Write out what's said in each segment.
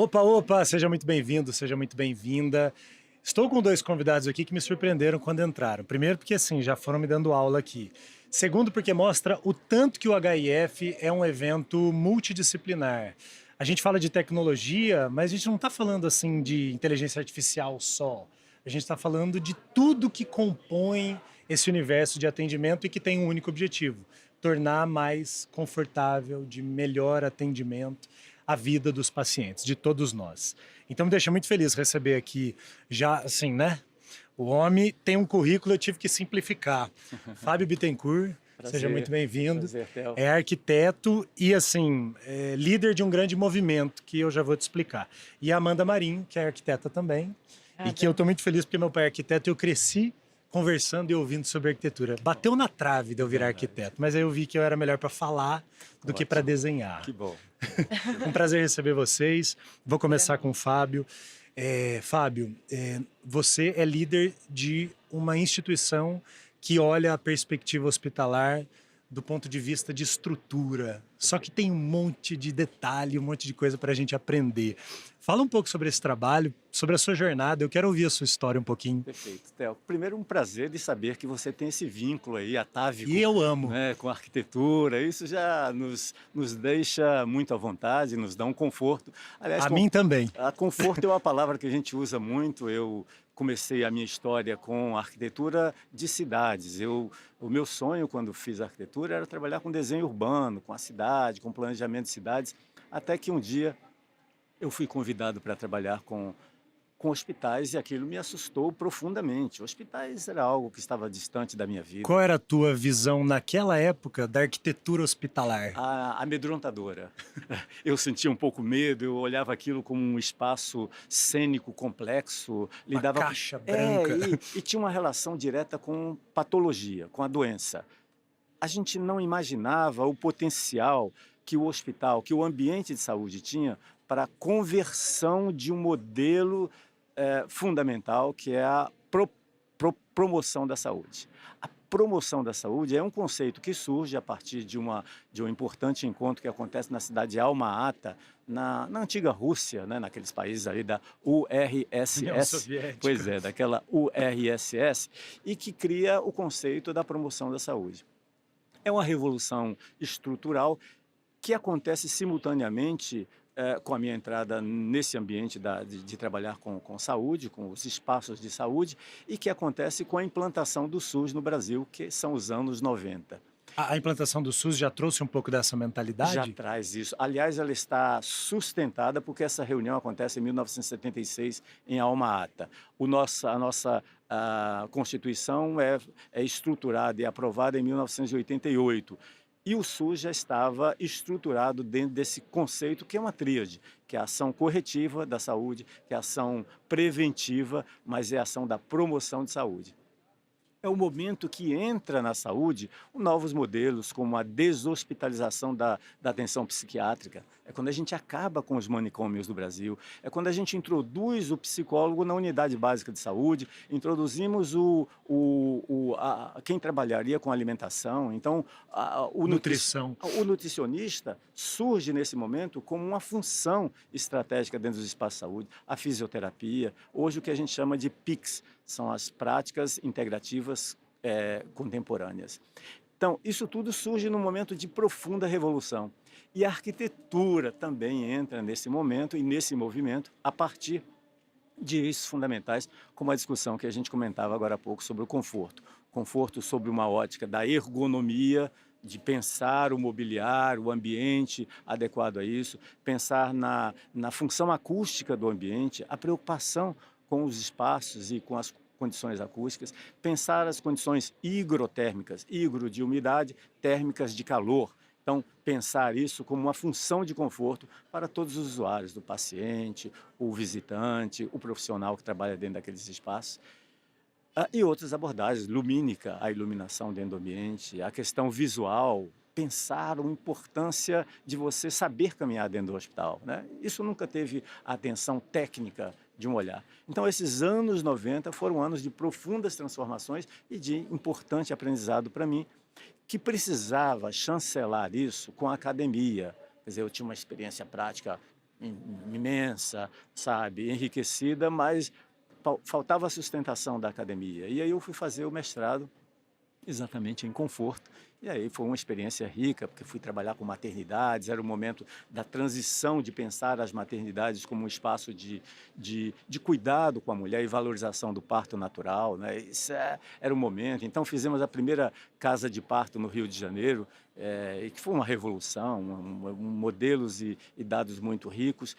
Opa, opa, seja muito bem-vindo, seja muito bem-vinda. Estou com dois convidados aqui que me surpreenderam quando entraram. Primeiro, porque assim, já foram me dando aula aqui. Segundo, porque mostra o tanto que o HIF é um evento multidisciplinar. A gente fala de tecnologia, mas a gente não está falando assim de inteligência artificial só. A gente está falando de tudo que compõe esse universo de atendimento e que tem um único objetivo: tornar mais confortável, de melhor atendimento a vida dos pacientes, de todos nós. Então me deixa muito feliz receber aqui, já assim, né? O homem tem um currículo, eu tive que simplificar. Fábio Bittencourt, seja muito Prazer, bem-vindo. prazer, Theo. É arquiteto e, assim, líder de um grande movimento, que eu já vou te explicar. E a Amanda Marinho, que é arquiteta também, e que eu estou muito feliz porque meu pai é arquiteto e eu cresci conversando e ouvindo sobre arquitetura. Bateu na trave de eu virar arquiteto, mas aí eu vi que eu era melhor para falar do que para desenhar. Que bom. Um prazer receber vocês. Vou começar com o Fábio. Fábio, você é líder de uma instituição que olha a perspectiva hospitalar do ponto de vista de estrutura. Só que tem um monte de detalhe, um monte de coisa para a gente aprender. Fala um pouco sobre esse trabalho, sobre a sua jornada. Eu quero ouvir a sua história um pouquinho. Perfeito, Theo. Primeiro, um prazer de saber que você tem esse vínculo aí, atávico, E eu amo. né, com a arquitetura. Isso já nos deixa muito à vontade, nos dá um conforto. Aliás, A mim também. conforto é uma palavra que a gente usa muito. Eu comecei a minha história com arquitetura de cidades. O meu sonho, quando fiz arquitetura, era trabalhar com desenho urbano, com a cidade, com planejamento de cidades, até que um dia eu fui convidado para trabalhar com hospitais e aquilo me assustou profundamente. Hospitais era algo que estava distante da minha vida. Qual era a tua visão naquela época da arquitetura hospitalar? Amedrontadora. Eu sentia um pouco medo, eu olhava aquilo como um espaço cênico complexo, Uma lidava caixa branca. e tinha uma relação direta com patologia, com a doença. A gente não imaginava o potencial que o hospital, que o ambiente de saúde tinha para a conversão de um modelo fundamental, que é a promoção da saúde. A promoção da saúde é um conceito que surge a partir de um importante encontro que acontece na cidade de Alma-Ata, na antiga Rússia, né, naqueles países ali da URSS. União Soviética. Pois é, daquela URSS, e que cria o conceito da promoção da saúde. É uma revolução estrutural que acontece simultaneamente com a minha entrada nesse ambiente de trabalhar com saúde, com os espaços de saúde, e que acontece com a implantação do SUS no Brasil, que são os anos 90. A implantação do SUS já trouxe um pouco dessa mentalidade? Já traz isso. Aliás, ela está sustentada porque essa reunião acontece em 1976 em Alma-Ata. A nossa Constituição é estruturada e aprovada em 1988. E o SUS já estava estruturado dentro desse conceito que é uma tríade, que é a ação corretiva da saúde, que é a ação preventiva, mas é a ação da promoção de saúde. É o momento que entra na saúde novos modelos, como a deshospitalização da atenção psiquiátrica. É quando a gente acaba com os manicômios do Brasil, é quando a gente introduz o psicólogo na unidade básica de saúde, introduzimos quem trabalharia com alimentação. Então, Nutrição. O nutricionista surge nesse momento como uma função estratégica dentro dos espaços de saúde, a fisioterapia, hoje o que a gente chama de PICs, são as práticas integrativas contemporâneas. Então, isso tudo surge num momento de profunda revolução. E a arquitetura também entra nesse momento e nesse movimento a partir de eixos fundamentais, como a discussão que a gente comentava agora há pouco sobre o conforto. Conforto sobre uma ótica da ergonomia, de pensar o mobiliário, o ambiente adequado a isso, pensar na função acústica do ambiente, a preocupação com os espaços e com as condições acústicas, pensar as condições higrotérmicas, higro de umidade, térmicas de calor. Então, pensar isso como uma função de conforto para todos os usuários, do paciente, o visitante, o profissional que trabalha dentro daqueles espaços. E outras abordagens, lumínica, a iluminação dentro do ambiente, a questão visual, pensar a importância de você saber caminhar dentro do hospital, né? Isso nunca teve a atenção técnica de um olhar. Então, esses anos 90 foram anos de profundas transformações e de importante aprendizado para mim, que precisava chancelar isso com a academia. Quer dizer, eu tinha uma experiência prática imensa, sabe, enriquecida, mas faltava a sustentação da academia. E aí eu fui fazer o mestrado exatamente em conforto. E aí foi uma experiência rica, porque fui trabalhar com maternidades, era o momento da transição de pensar as maternidades como um espaço de cuidado com a mulher e valorização do parto natural, né? Era o momento. Então fizemos a primeira casa de parto no Rio de Janeiro, e que foi uma revolução, modelos e dados muito ricos.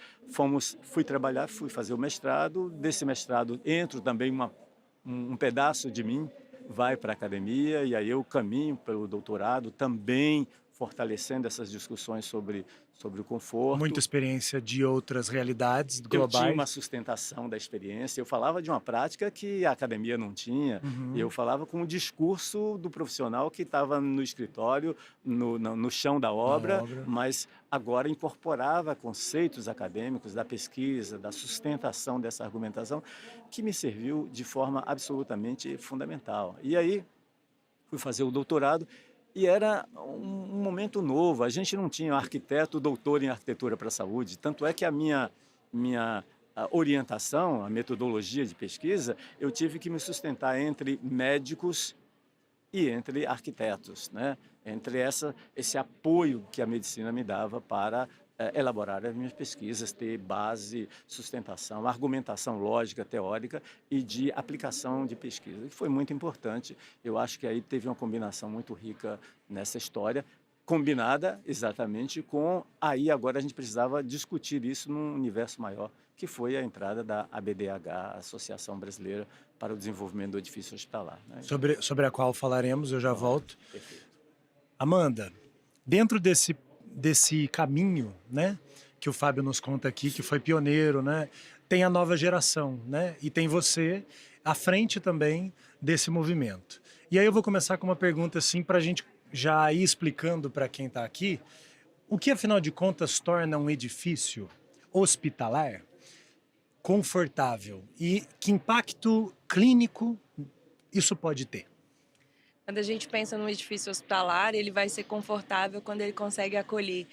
Fui trabalhar, fui fazer o mestrado, desse mestrado entro também um pedaço de mim, vai para a academia e aí eu caminho pelo doutorado também fortalecendo essas discussões sobre o Muita conforto. experiência de outras realidades Eu tinha globais. uma sustentação da experiência, eu falava de uma prática que a academia não tinha, eu Uhum. falava com o discurso do profissional que estava no escritório, no chão da Na obra, obra. mas agora incorporava conceitos acadêmicos da pesquisa, da sustentação dessa argumentação, que me serviu de forma absolutamente fundamental. E aí fui fazer o doutorado e era um momento novo. A gente não tinha arquiteto doutor em arquitetura para a saúde, tanto é que a orientação, a metodologia de pesquisa, eu tive que me sustentar entre médicos e entre arquitetos, né? Entre esse apoio que a medicina me dava para elaborar as minhas pesquisas, ter base, sustentação, argumentação lógica, teórica e de aplicação de pesquisa, que foi muito importante. Eu acho que aí teve uma combinação muito rica nessa história, combinada exatamente com aí agora a gente precisava discutir isso num universo maior, que foi a entrada da ABDH, Associação Brasileira para o Desenvolvimento do Edifício Hospitalar, né? Sobre a qual falaremos, eu já Ótimo, volto. perfeito. Amanda, dentro desse caminho, né, que o Fábio nos conta aqui, que foi pioneiro, né, tem a nova geração, né, e tem você à frente também desse movimento. E aí eu vou começar com uma pergunta assim para a gente já ir explicando para quem está aqui, o que afinal de contas torna um edifício hospitalar confortável e que impacto clínico isso pode ter? Quando a gente pensa num edifício hospitalar, ele vai ser confortável quando ele consegue acolher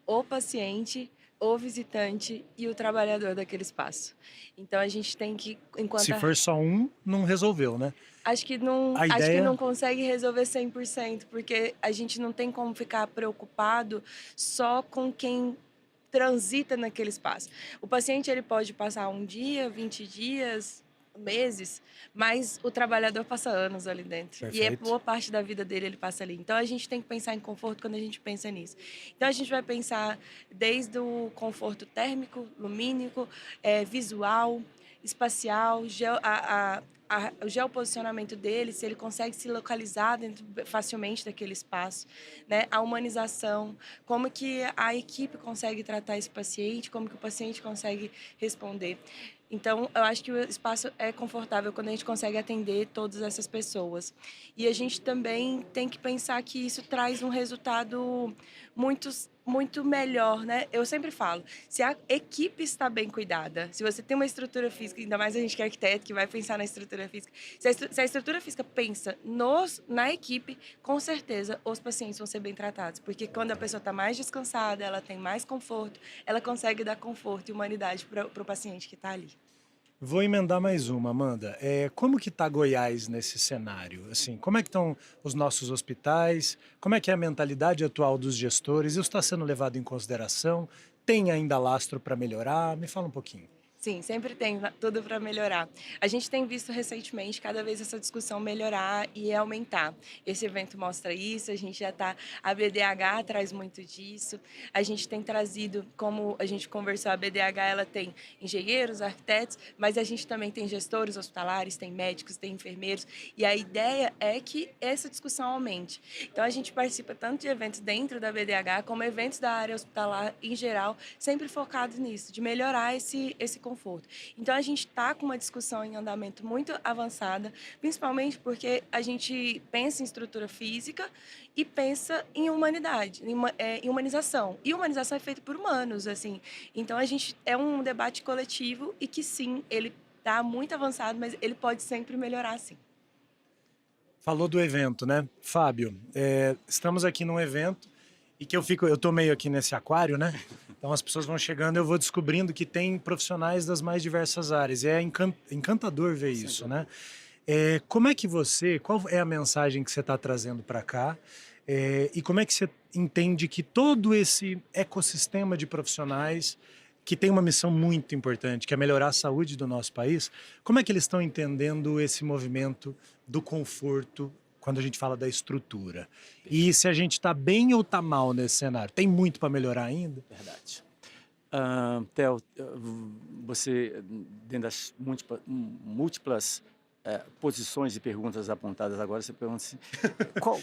o paciente, o visitante e o trabalhador daquele espaço. Então a gente tem que, Se for só um, não resolveu, né? A acho que ideia. não consegue resolver 100%, porque a gente não tem como ficar preocupado só com quem transita naquele espaço. O paciente ele pode passar um dia, 20 dias, meses, mas o trabalhador passa anos ali dentro. E é Perfeito. boa parte da vida dele ele passa ali. Então a gente tem que pensar em conforto quando a gente pensa nisso. Então a gente vai pensar desde o conforto térmico, lumínico, visual, espacial, o geoposicionamento dele, se ele consegue se localizar dentro facilmente daquele espaço, né? A humanização, como que a equipe consegue tratar esse paciente, como que o paciente consegue responder. Então, eu acho que o espaço é confortável quando a gente consegue atender todas essas pessoas. E a gente também tem que pensar que isso traz um resultado muito, muito melhor, né? Eu sempre falo, se a equipe está bem cuidada, se você tem uma estrutura física, ainda mais a gente que é arquiteto, que vai pensar na estrutura física, se a estrutura física pensa na equipe, com certeza os pacientes vão ser bem tratados, porque quando a pessoa está mais descansada, ela tem mais conforto, ela consegue dar conforto e humanidade para o paciente que está ali. Vou emendar mais uma, Amanda. Como que está Goiás nesse cenário? Assim, como é que estão os nossos hospitais? Como é que é a mentalidade atual dos gestores? Isso está sendo levado em consideração? Tem ainda lastro para melhorar? Me fala um pouquinho. Sim, sempre tem tudo para melhorar. A gente tem visto recentemente cada vez essa discussão melhorar e aumentar. Esse evento mostra isso, a gente já está. A BDH traz muito disso. A gente tem trazido, como a gente conversou, a BDH ela tem engenheiros, arquitetos, mas a gente também tem gestores hospitalares, tem médicos, tem enfermeiros. E a ideia é que essa discussão aumente. Então a gente participa tanto de eventos dentro da BDH, como eventos da área hospitalar em geral, sempre focados nisso, de melhorar esse conforto. Então a gente está com uma discussão em andamento muito avançada, principalmente porque a gente pensa em estrutura física e pensa em humanidade, em humanização. E humanização é feita por humanos, assim. Então a gente é um debate coletivo e que sim, ele está muito avançado, mas ele pode sempre melhorar, sim. Falou do evento, né? Fábio, estamos aqui num evento E que eu tô meio aqui nesse aquário, né? Então as pessoas vão chegando, eu vou descobrindo que tem profissionais das mais diversas áreas. E é encantador ver isso, né? Como é que qual é a mensagem que você está trazendo para cá? E como é que você entende que todo esse ecossistema de profissionais que tem uma missão muito importante, que é melhorar a saúde do nosso país, como é que eles estão entendendo esse movimento do conforto quando a gente fala da estrutura? E se a gente está bem ou está mal nesse cenário? Tem muito para melhorar ainda? Verdade. Theo, você, dentro das múltiplas posições e perguntas apontadas agora, você pergunta assim,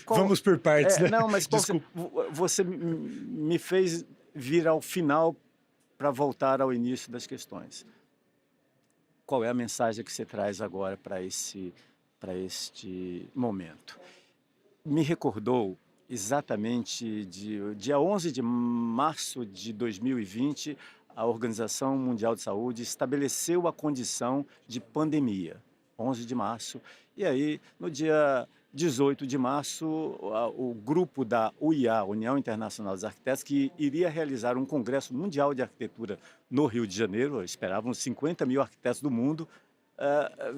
Vamos por partes, né? Não, mas Desculpa. você me fez vir ao final para voltar ao início das questões. Qual é a mensagem que você traz agora para este momento? Me recordou exatamente dia 11 de março de 2020, a Organização Mundial de Saúde estabeleceu a condição de pandemia, 11 de março, e aí no dia 18 de março, o grupo da UIA, União Internacional dos Arquitetos, que iria realizar um congresso mundial de arquitetura no Rio de Janeiro, esperavam 50 mil arquitetos do mundo,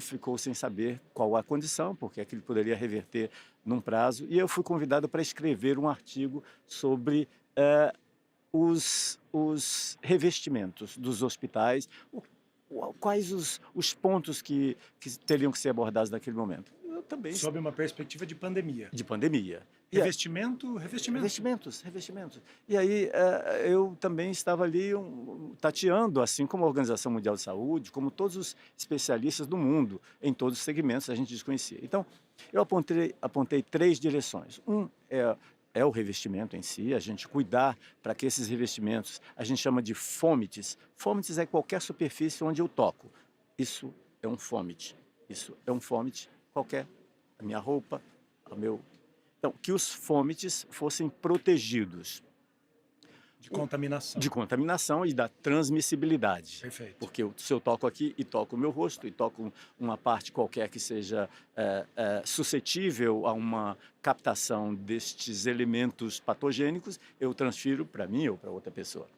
ficou sem saber qual a condição, porque aquilo poderia reverter num prazo, e eu fui convidado para escrever um artigo sobre os revestimentos dos hospitais, quais os pontos que teriam que ser abordados naquele momento. Eu também... Sob uma perspectiva de pandemia. De pandemia. Revestimentos. E aí eu também estava ali tateando, assim como a Organização Mundial de Saúde, como todos os especialistas do mundo, em todos os segmentos, a gente desconhecia. Então, eu apontei 3 direções. É o revestimento em si, a gente cuidar para que esses revestimentos, a gente chama de fomites. Fomites é qualquer superfície onde eu toco. Isso é um fomite. Isso é um fomite qualquer. A minha roupa, o meu... Então, que os fomites fossem protegidos. De contaminação e da transmissibilidade. Perfeito. Porque se eu toco aqui e toco o meu rosto, e toco uma parte qualquer que seja suscetível a uma captação destes elementos patogênicos, eu transfiro para mim ou para outra pessoa.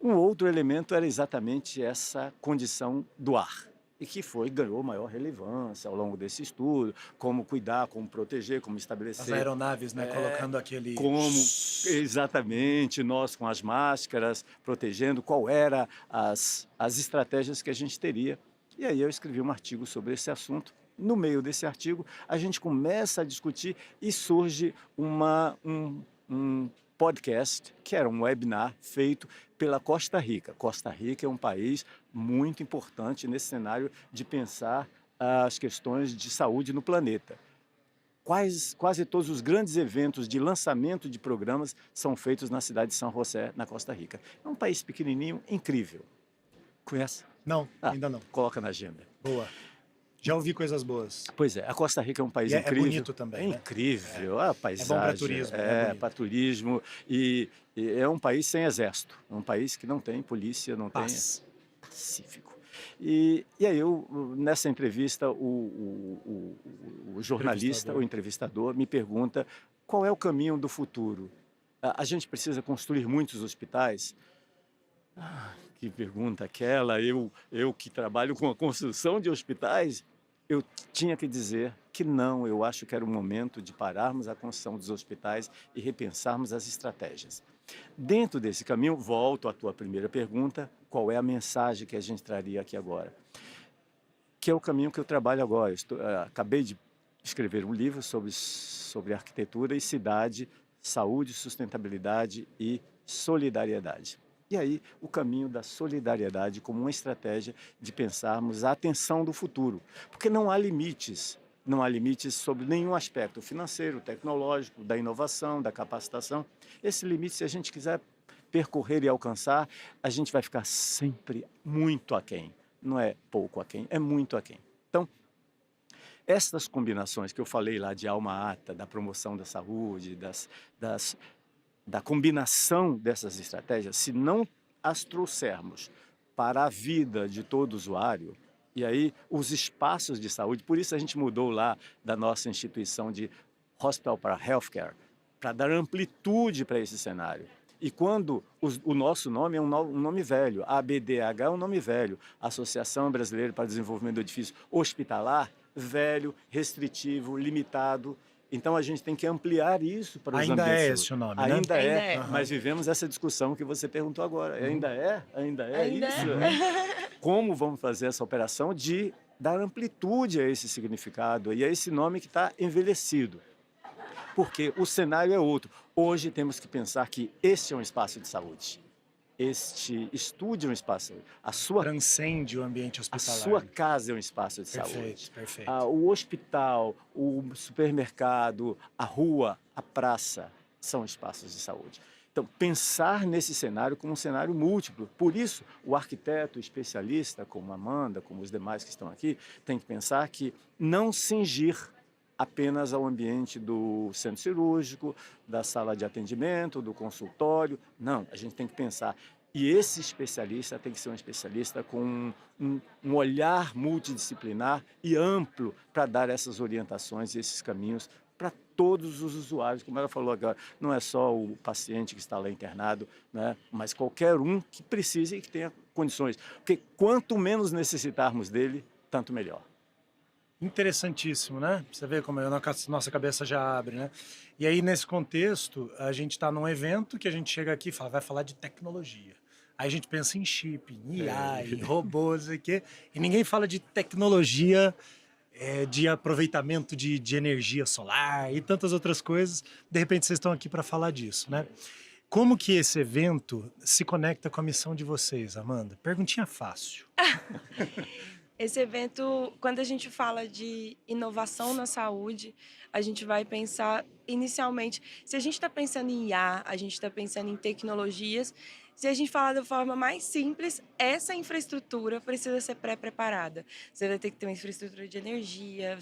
Um outro elemento era exatamente essa condição do ar, e que ganhou maior relevância ao longo desse estudo, como cuidar, como proteger, como estabelecer... As aeronaves, né? Colocando aquele... Exatamente, nós com as máscaras, protegendo, qual era as estratégias que a gente teria. E aí eu escrevi um artigo sobre esse assunto. No meio desse artigo, a gente começa a discutir e surge um podcast, que era um webinar feito pela Costa Rica. Costa Rica é um país muito importante nesse cenário de pensar as questões de saúde no planeta. Quase todos os grandes eventos de lançamento de programas são feitos na cidade de São José, na Costa Rica. É um país pequenininho, incrível. Conhece? Não, ainda não. Coloca na agenda. Boa. Já ouvi coisas boas. Pois é, a Costa Rica é um país incrível. É bonito também, É incrível, a paisagem. É bom para turismo. Para turismo. E é um país sem exército. É um país que não tem polícia, não tem... Pacífico. E aí, nessa entrevista, o jornalista, o entrevistador, me pergunta qual é o caminho do futuro. A gente precisa construir muitos hospitais? Que pergunta aquela, eu que trabalho com a construção de hospitais, eu tinha que dizer que não, eu acho que era o momento de pararmos a construção dos hospitais e repensarmos as estratégias. Dentro desse caminho, volto à tua primeira pergunta, qual é a mensagem que a gente traria aqui agora? Que é o caminho que eu trabalho agora. Acabei de escrever um livro sobre arquitetura e cidade, saúde, sustentabilidade e solidariedade. E aí, o caminho da solidariedade como uma estratégia de pensarmos a atenção do futuro. Porque não há limites sobre nenhum aspecto financeiro, tecnológico, da inovação, da capacitação. Esse limite, se a gente quiser percorrer e alcançar, a gente vai ficar sempre muito aquém. Não é pouco aquém, é muito aquém. Então, essas combinações que eu falei lá de alma-ata, da promoção da saúde, da combinação dessas estratégias, se não as trouxermos para a vida de todo usuário, e aí os espaços de saúde, por isso a gente mudou lá da nossa instituição de Hospital para Healthcare, para dar amplitude para esse cenário. E quando o nosso nome é um nome velho, a ABDH é um nome velho, Associação Brasileira para o Desenvolvimento do Edifício Hospitalar, velho, restritivo, limitado. Então a gente tem que ampliar isso para os Ainda ambientes. é esse o nome, né? Ainda Ainda é, é. mas vivemos essa discussão que você perguntou agora. Ainda é? Ainda é Ainda isso? é. Como vamos fazer essa operação de dar amplitude a esse significado e a esse nome que está envelhecido? Porque o cenário é outro. Hoje temos que pensar que este é um espaço de saúde. Este estúdio é um espaço de saúde. Transcende o ambiente A hospitalar. sua casa é um espaço de Perfeito, saúde. perfeito. O hospital, o supermercado, a rua, a praça são espaços de saúde. Então, pensar nesse cenário como um cenário múltiplo. Por isso, o arquiteto especialista, como a Amanda, como os demais que estão aqui, tem que pensar que não cingir apenas ao ambiente do centro cirúrgico, da sala de atendimento, do consultório. Não, a gente tem que pensar. E esse especialista tem que ser um especialista com um olhar multidisciplinar e amplo para dar essas orientações e esses caminhos para todos os usuários, como ela falou agora. Não é só o paciente que está lá internado, né? Mas qualquer um que precise e que tenha condições. Porque quanto menos necessitarmos dele, tanto melhor. Interessantíssimo, né? Você vê como a nossa cabeça já abre, né? E aí, nesse contexto, a gente está num evento que a gente chega aqui e fala, vai falar de tecnologia. Aí a gente pensa em chip, em IA, em robôs, e quê, e ninguém fala de tecnologia, de aproveitamento de energia solar e tantas outras coisas. De repente, vocês estão aqui para falar disso, né? Como que esse evento se conecta com a missão de vocês, Amanda? Perguntinha fácil. Esse evento, quando a gente fala de inovação na saúde, a gente vai pensar inicialmente, se a gente está pensando em IA, a gente está pensando em tecnologias, se a gente falar da forma mais simples, essa infraestrutura precisa ser pré-preparada. Você vai ter que ter uma infraestrutura de energia,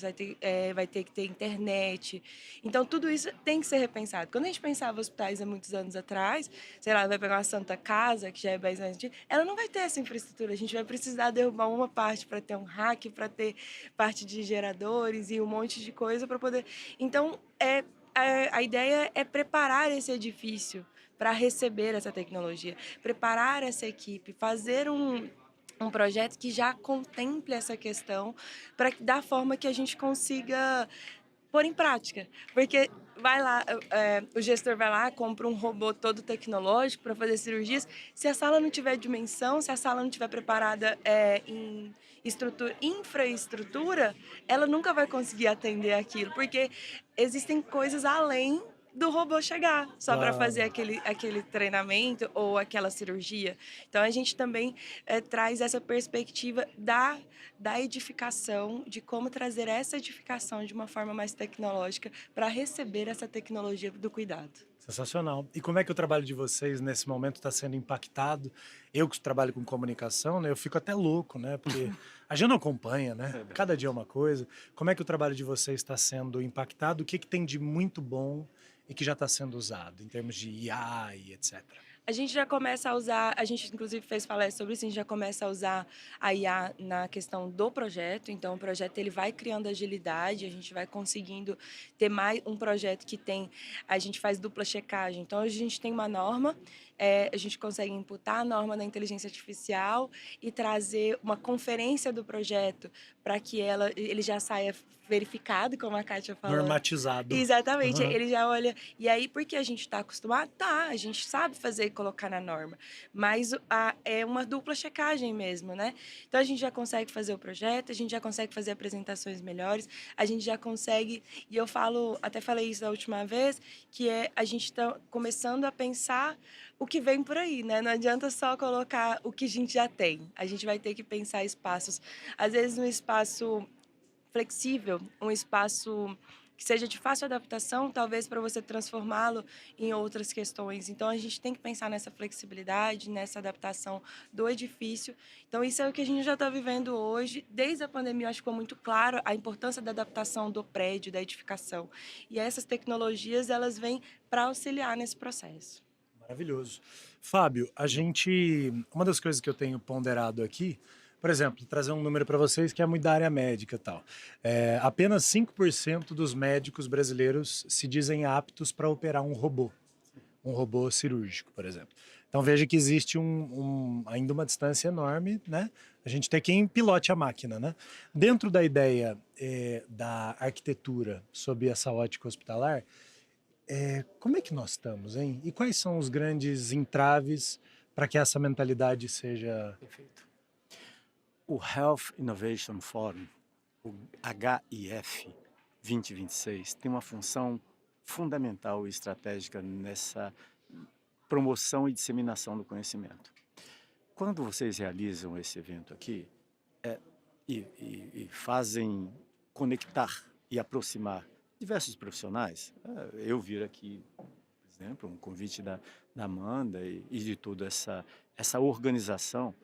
vai ter que ter internet. Então, tudo isso tem que ser repensado. Quando a gente pensava em hospitais há muitos anos atrás, sei lá, vai pegar uma Santa Casa, que já é 10 anos antiga, ela não vai ter essa infraestrutura. A gente vai precisar derrubar uma parte para ter um rack, para ter parte de geradores e um monte de coisa para poder... Então, a ideia é preparar esse edifício para receber essa tecnologia, preparar essa equipe, fazer um projeto que já contemple essa questão da forma que a gente consiga pôr em prática. Porque vai lá, o gestor vai lá, compra um robô todo tecnológico para fazer cirurgias. Se a sala não tiver dimensão, se a sala não tiver preparada em infraestrutura, ela nunca vai conseguir atender aquilo, porque existem coisas além do robô chegar, só para fazer Claro. aquele treinamento ou aquela cirurgia. Então, a gente também traz essa perspectiva da edificação, de como trazer essa edificação de uma forma mais tecnológica para receber essa tecnologia do cuidado. Sensacional. E como é que o trabalho de vocês nesse momento está sendo impactado? Eu que trabalho com comunicação, né, eu fico até louco, né? Porque a gente não acompanha, né? Cada dia é uma coisa. Como é que o trabalho de vocês está sendo impactado? O que tem de muito bom e que já está sendo usado em termos de IA e etc. A gente já começa a usar, a gente inclusive fez palestra sobre isso, a gente já começa a usar a IA na questão do projeto. Então, o projeto ele vai criando agilidade, a gente vai conseguindo ter mais um projeto que tem, a gente faz dupla checagem. Então, a gente tem uma norma, a gente consegue imputar a norma na inteligência artificial e trazer uma conferência do projeto para que ele já saia verificado, como a Kátia falou. Normatizado. Exatamente, ele já olha. E aí, porque a gente está acostumado, a gente sabe fazer e colocar na norma, mas é uma dupla checagem mesmo, né? Então, a gente já consegue fazer o projeto, a gente já consegue fazer apresentações melhores, a gente já consegue, e eu até falei isso da última vez, que a gente está começando a pensar o que vem por aí, né? Não adianta só colocar o que a gente já tem, a gente vai ter que pensar espaços, às vezes um espaço flexível, um espaço que seja de fácil adaptação, talvez para você transformá-lo em outras questões. Então, a gente tem que pensar nessa flexibilidade, nessa adaptação do edifício. Então, isso é o que a gente já está vivendo hoje. Desde a pandemia, acho que ficou muito claro a importância da adaptação do prédio, da edificação. E essas tecnologias, elas vêm para auxiliar nesse processo. Maravilhoso. Fábio, uma das coisas que eu tenho ponderado aqui, Por exemplo, trazer um número para vocês que é muito da área médica e tal. Apenas 5% dos médicos brasileiros se dizem aptos para operar um robô cirúrgico, por exemplo. Então veja que existe ainda uma distância enorme, né? A gente tem quem pilote a máquina, né? Dentro da ideia da arquitetura sob essa ótica hospitalar, como é que nós estamos, hein? E quais são os grandes entraves para que essa mentalidade seja... Perfeito. O Health Innovation Forum, o HIF 2026, tem uma função fundamental e estratégica nessa promoção e disseminação do conhecimento. Quando vocês realizam esse evento aqui e fazem conectar e aproximar diversos profissionais, eu vir aqui, por exemplo, um convite da Amanda e de toda essa organização,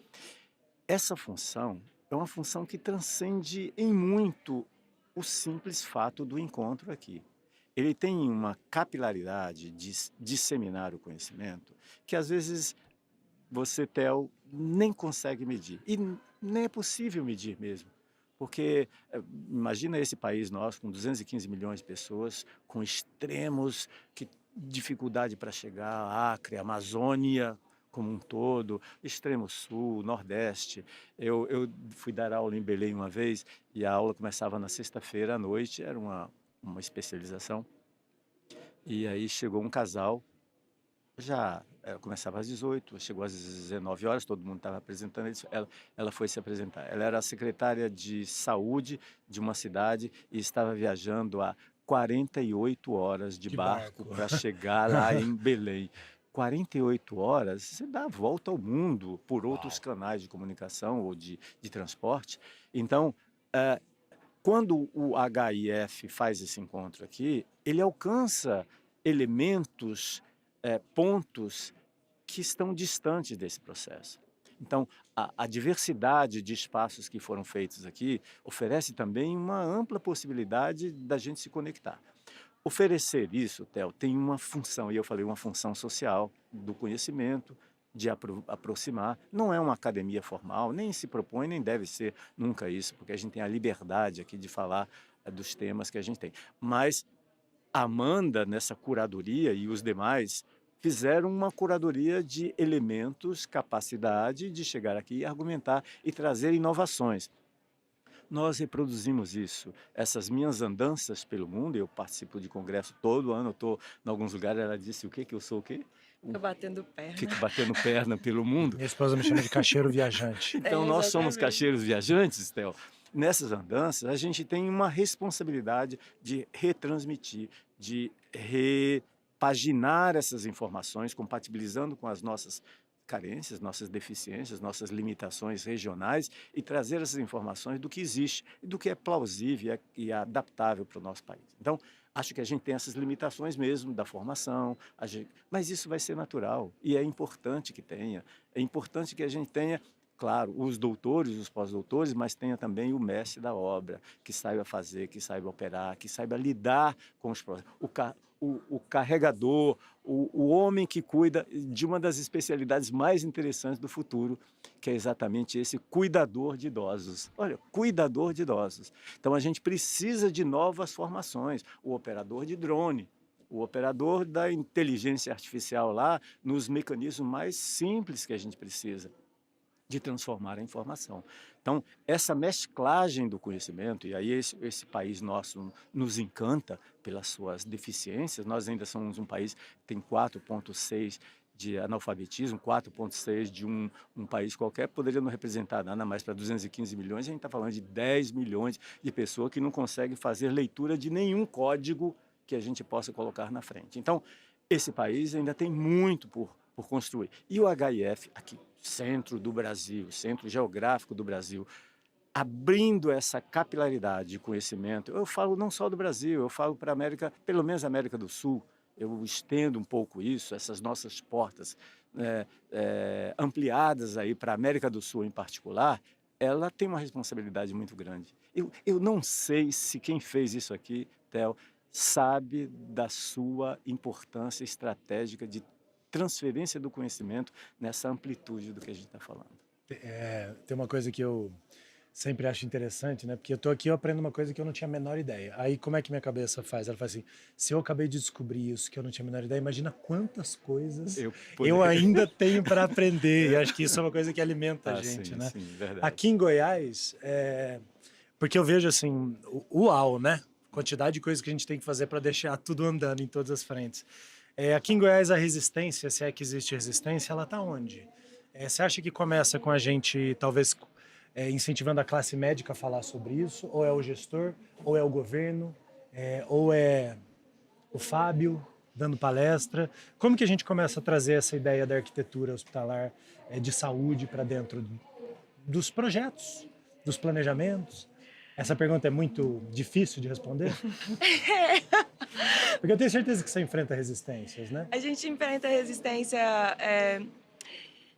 essa função é uma função que transcende em muito o simples fato do encontro aqui. Ele tem uma capilaridade de disseminar o conhecimento que às vezes você, Theo, nem consegue medir. E nem é possível medir mesmo. Porque imagina esse país nosso com 215 milhões de pessoas, com extremos, dificuldade para chegar, Acre, Amazônia como um todo, extremo sul, nordeste. Eu fui dar aula em Belém uma vez e a aula começava na sexta-feira à noite, era uma especialização. E aí chegou um casal, começava às 18, chegou às 19 horas, todo mundo estava apresentando, ela foi se apresentar. Ela era a secretária de saúde de uma cidade e estava viajando há 48 horas de barco para chegar lá em Belém. 48 horas, você dá a volta ao mundo por outros canais de comunicação ou de transporte. Então, quando o HIF faz esse encontro aqui, ele alcança elementos, pontos que estão distantes desse processo. Então, a diversidade de espaços que foram feitos aqui oferece também uma ampla possibilidade da gente se conectar. Oferecer isso, Theo, tem uma função, e eu falei uma função social do conhecimento, de aproximar. Não é uma academia formal, nem se propõe, nem deve ser nunca isso, porque a gente tem a liberdade aqui de falar dos temas que a gente tem. Mas a Amanda, nessa curadoria, e os demais, fizeram uma curadoria de elementos, capacidade de chegar aqui e argumentar e trazer inovações. Nós reproduzimos isso. Essas minhas andanças pelo mundo, eu participo de congresso todo ano, eu estou em alguns lugares, ela disse o quê? Que eu sou o quê? Fica batendo perna. Fico batendo perna pelo mundo. Minha esposa me chama de caixeiro viajante. Então, nós somos caixeiros viajantes, Theo. Nessas andanças, a gente tem uma responsabilidade de retransmitir, de repaginar essas informações, compatibilizando com as nossas carências, nossas deficiências, nossas limitações regionais e trazer essas informações do que existe e do que é plausível e adaptável para o nosso país. Então, acho que a gente tem essas limitações mesmo da formação, mas isso vai ser natural e é importante que tenha. É importante que a gente tenha, claro, os doutores, os pós-doutores, mas tenha também o mestre da obra, que saiba fazer, que saiba operar, que saiba lidar com os processos. O carregador, o homem que cuida de uma das especialidades mais interessantes do futuro, que é exatamente esse cuidador de idosos. Olha, cuidador de idosos. Então, a gente precisa de novas formações. O operador de drone, o operador da inteligência artificial lá, nos mecanismos mais simples que a gente precisa de transformar a informação. Então, essa mesclagem do conhecimento, e aí esse país nosso nos encanta pelas suas deficiências, nós ainda somos um país que tem 4,6 de analfabetismo, 4,6 de um país qualquer, poderia não representar nada mais para 215 milhões, a gente está falando de 10 milhões de pessoas que não conseguem fazer leitura de nenhum código que a gente possa colocar na frente. Então, esse país ainda tem muito por construir. E o HIF, aqui, centro do Brasil, centro geográfico do Brasil, abrindo essa capilaridade de conhecimento, eu falo não só do Brasil, eu falo para a América, pelo menos a América do Sul, eu estendo um pouco isso, essas nossas portas ampliadas aí para a América do Sul em particular, ela tem uma responsabilidade muito grande. Eu não sei se quem fez isso aqui, Theo, sabe da sua importância estratégica de transferência do conhecimento nessa amplitude do que a gente está falando. Tem uma coisa que eu sempre acho interessante, né? Porque eu tô aqui, eu aprendo uma coisa que eu não tinha a menor ideia. Aí como é que minha cabeça faz? Ela faz assim: se eu acabei de descobrir isso que eu não tinha a menor ideia, imagina quantas coisas Eu eu poder. ainda tenho para aprender. E acho que isso é uma coisa que alimenta a gente, Sim, né? sim, verdade. Aqui em Goiás, porque eu vejo assim, uau, né? Quantidade de coisas que a gente tem que fazer para deixar tudo andando em todas as frentes. Aqui em Goiás, a resistência, se é que existe resistência, ela está onde? Você acha que começa com a gente, talvez, incentivando a classe médica a falar sobre isso? Ou é o gestor? Ou é o governo? Ou é o Fábio dando palestra? Como que a gente começa a trazer essa ideia da arquitetura hospitalar, de saúde para dentro dos projetos, dos planejamentos? Essa pergunta é muito difícil de responder? Porque eu tenho certeza que você enfrenta resistências, né? A gente enfrenta resistência.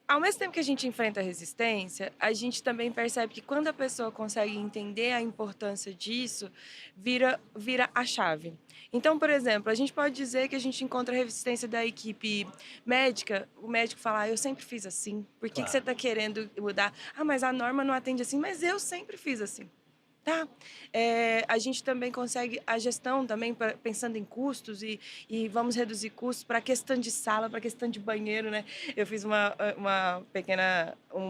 Ao mesmo tempo que a gente enfrenta a resistência, a gente também percebe que quando a pessoa consegue entender a importância disso, vira a chave. Então, por exemplo, a gente pode dizer que a gente encontra a resistência da equipe médica, o médico fala, eu sempre fiz assim, por que você Claro. está querendo mudar? Ah, mas a norma não atende assim, mas eu sempre fiz assim. Tá. A gente também consegue a gestão também pensando em custos e vamos reduzir custos para a questão de sala, para a questão de banheiro, né? Eu fiz um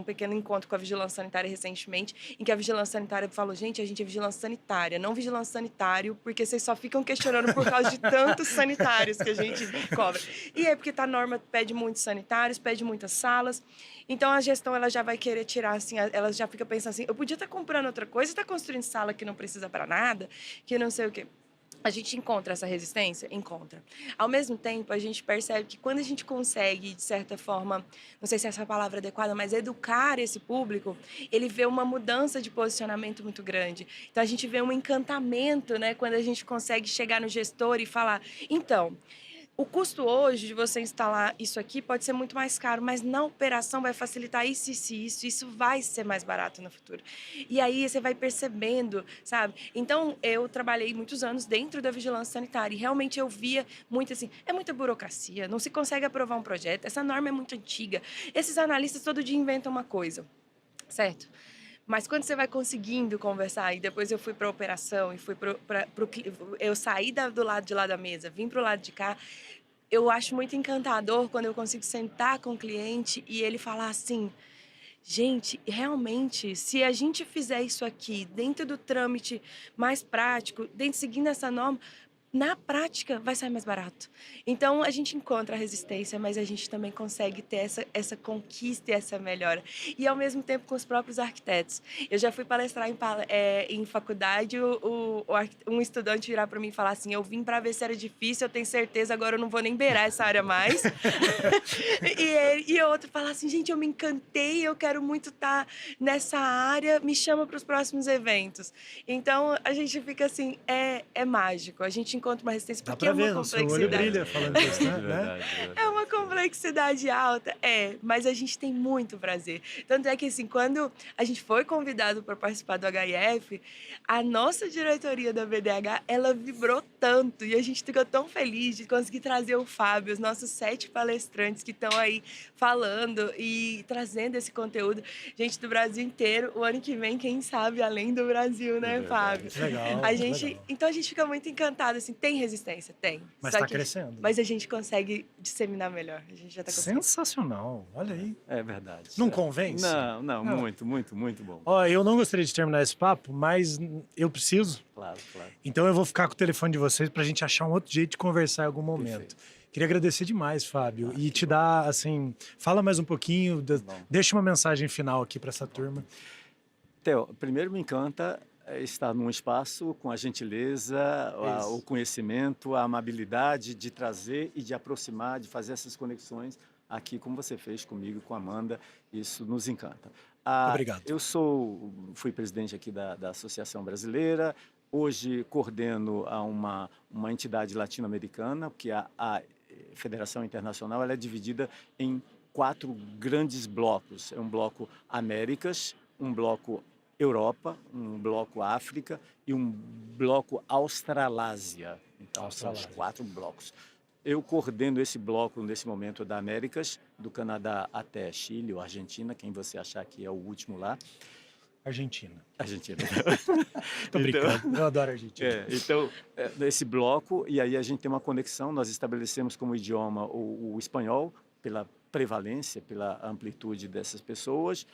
pequeno encontro com a vigilância sanitária recentemente, em que a vigilância sanitária falou, gente, a gente é vigilância sanitária, não vigilância sanitário, porque vocês só ficam questionando por causa de tantos sanitários que a gente cobra. E é porque a norma pede muitos sanitários, pede muitas salas, então a gestão ela já vai querer tirar assim, ela já fica pensando assim, eu podia estar comprando outra coisa, estar construindo sala que não precisa para nada, que não sei o quê. A gente encontra essa resistência? Encontra. Ao mesmo tempo, a gente percebe que quando a gente consegue, de certa forma, não sei se essa é a palavra adequada, mas educar esse público, ele vê uma mudança de posicionamento muito grande. Então, a gente vê um encantamento, né, quando a gente consegue chegar no gestor e falar, então, o custo hoje de você instalar isso aqui pode ser muito mais caro, mas na operação vai facilitar isso, isso vai ser mais barato no futuro. E aí você vai percebendo, sabe? Então, eu trabalhei muitos anos dentro da vigilância sanitária e realmente eu via muito assim, é muita burocracia, não se consegue aprovar um projeto, essa norma é muito antiga, esses analistas todo dia inventam uma coisa, certo? Mas quando você vai conseguindo conversar, e depois eu fui para a operação, e fui eu saí do lado de lá da mesa, vim para o lado de cá, eu acho muito encantador quando eu consigo sentar com o cliente e ele falar assim, gente, realmente, se a gente fizer isso aqui dentro do trâmite mais prático, dentro seguindo essa norma, na prática vai sair mais barato. Então a gente encontra a resistência, mas a gente também consegue ter essa conquista e essa melhora. E ao mesmo tempo com os próprios arquitetos. Eu já fui palestrar em faculdade, um estudante virar para mim e falar assim: eu vim para ver se era difícil, eu tenho certeza, agora eu não vou nem beirar essa área mais. E outro falar assim: gente, eu me encantei, eu quero muito estar nessa área, me chama para os próximos eventos. Então a gente fica assim, é mágico. A gente encontra uma resistência Dá porque é pra uma ver, o seu olho complexidade. brilha falando isso, De né? verdade, de É verdade. uma complexidade alta, mas a gente tem muito prazer. Tanto é que, assim, quando a gente foi convidado para participar do HIF, a nossa diretoria da BDH, ela vibrou tanto e a gente ficou tão feliz de conseguir trazer o Fábio, os nossos 7 palestrantes que estão aí falando e trazendo esse conteúdo. Gente do Brasil inteiro, o ano que vem, quem sabe, além do Brasil, É né, Fábio? verdade. Que legal, que Então a gente fica muito encantado, assim, tem resistência? Tem. Mas Só tá que, crescendo. mas a gente consegue disseminar melhor. A gente já tá conseguindo. Sensacional, olha aí. É verdade. Não convence? Não, não, Não. muito, muito, muito bom. Ó, eu não gostaria de terminar esse papo, mas eu preciso. Claro, claro. Então eu vou ficar com o telefone de vocês pra gente achar um outro jeito de conversar em algum momento. Perfeito. Queria agradecer demais, Fábio, e Que te bom. dar, assim, fala mais um pouquinho, Bom. deixa uma mensagem final aqui pra essa turma. Theo, primeiro me encanta estar num espaço com a gentileza, o Isso. conhecimento, a amabilidade de trazer e de aproximar, de fazer essas conexões aqui, como você fez comigo, com a Amanda. Isso nos encanta. Obrigado. Eu fui presidente aqui da Associação Brasileira, hoje coordeno uma entidade latino-americana, porque a Federação Internacional ela é dividida em 4 grandes blocos. É um bloco Américas, um bloco Europa, um bloco África e um bloco Australásia. Então, são os Australásia. 4 blocos. Eu coordeno esse bloco, nesse momento, da Américas, do Canadá até Chile ou Argentina, quem você achar que é o último lá. Argentina. Argentina. Tô brincando, eu adoro a Argentina. Então, esse bloco, e aí a gente tem uma conexão, nós estabelecemos como idioma o espanhol, pela prevalência, pela amplitude dessas pessoas.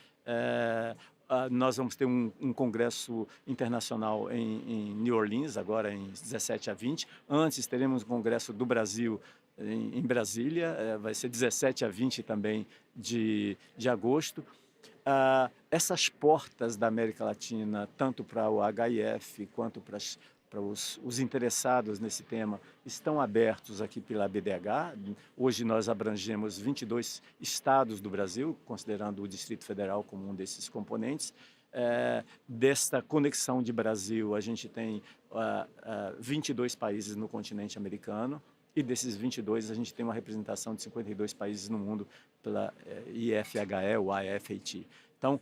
Nós vamos ter um congresso internacional em New Orleans, agora em 17 a 20. Antes teremos um congresso do Brasil em Brasília, vai ser 17 a 20 também de agosto. Essas portas da América Latina, tanto para o HIF quanto para os interessados nesse tema, estão abertos aqui pela BDH. Hoje nós abrangemos 22 estados do Brasil, considerando o Distrito Federal como um desses componentes. Desta conexão de Brasil, a gente tem 22 países no continente americano, e desses 22 a gente tem uma representação de 52 países no mundo pela IFHE, o IFAT. Então,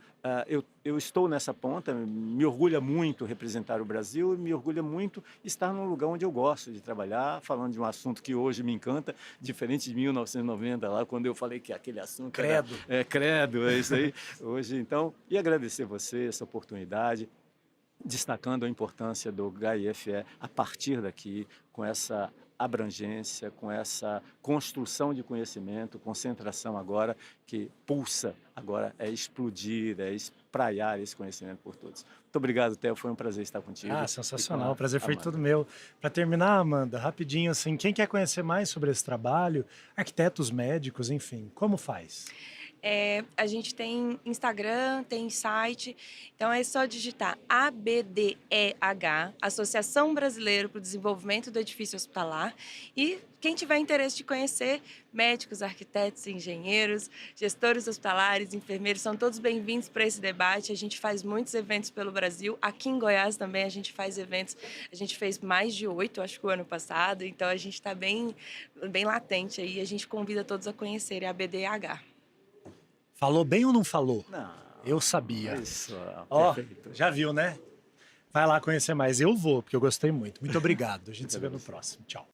eu estou nessa ponta, me orgulha muito representar o Brasil e me orgulha muito estar num lugar onde eu gosto de trabalhar, falando de um assunto que hoje me encanta, diferente de 1990, lá quando eu falei que aquele assunto Credo. Credo, é isso aí. Hoje, então, e agradecer você essa oportunidade, destacando a importância do HIFE a partir daqui, com essa abrangência, com essa construção de conhecimento, concentração agora que pulsa, agora é explodir, é espraiar esse conhecimento por todos. Muito obrigado, Theo, foi um prazer estar contigo. Sensacional, o prazer foi todo meu. Para terminar, Amanda, rapidinho, assim, quem quer conhecer mais sobre esse trabalho, arquitetos, médicos, enfim, como faz? A gente tem Instagram, tem site, então é só digitar ABDEH, Associação Brasileira para o Desenvolvimento do Edifício Hospitalar, e quem tiver interesse de conhecer, médicos, arquitetos, engenheiros, gestores hospitalares, enfermeiros, são todos bem-vindos para esse debate. A gente faz muitos eventos pelo Brasil, aqui em Goiás também a gente faz eventos, a gente fez mais de 8, acho que o ano passado, então a gente está bem latente aí, a gente convida todos a conhecerem a ABDEH. Falou bem ou não falou? Não, Eu sabia. Isso, perfeito. Já viu, né? Vai lá conhecer mais. Eu vou, porque eu gostei muito. Muito obrigado. A gente se vê no próximo. Tchau.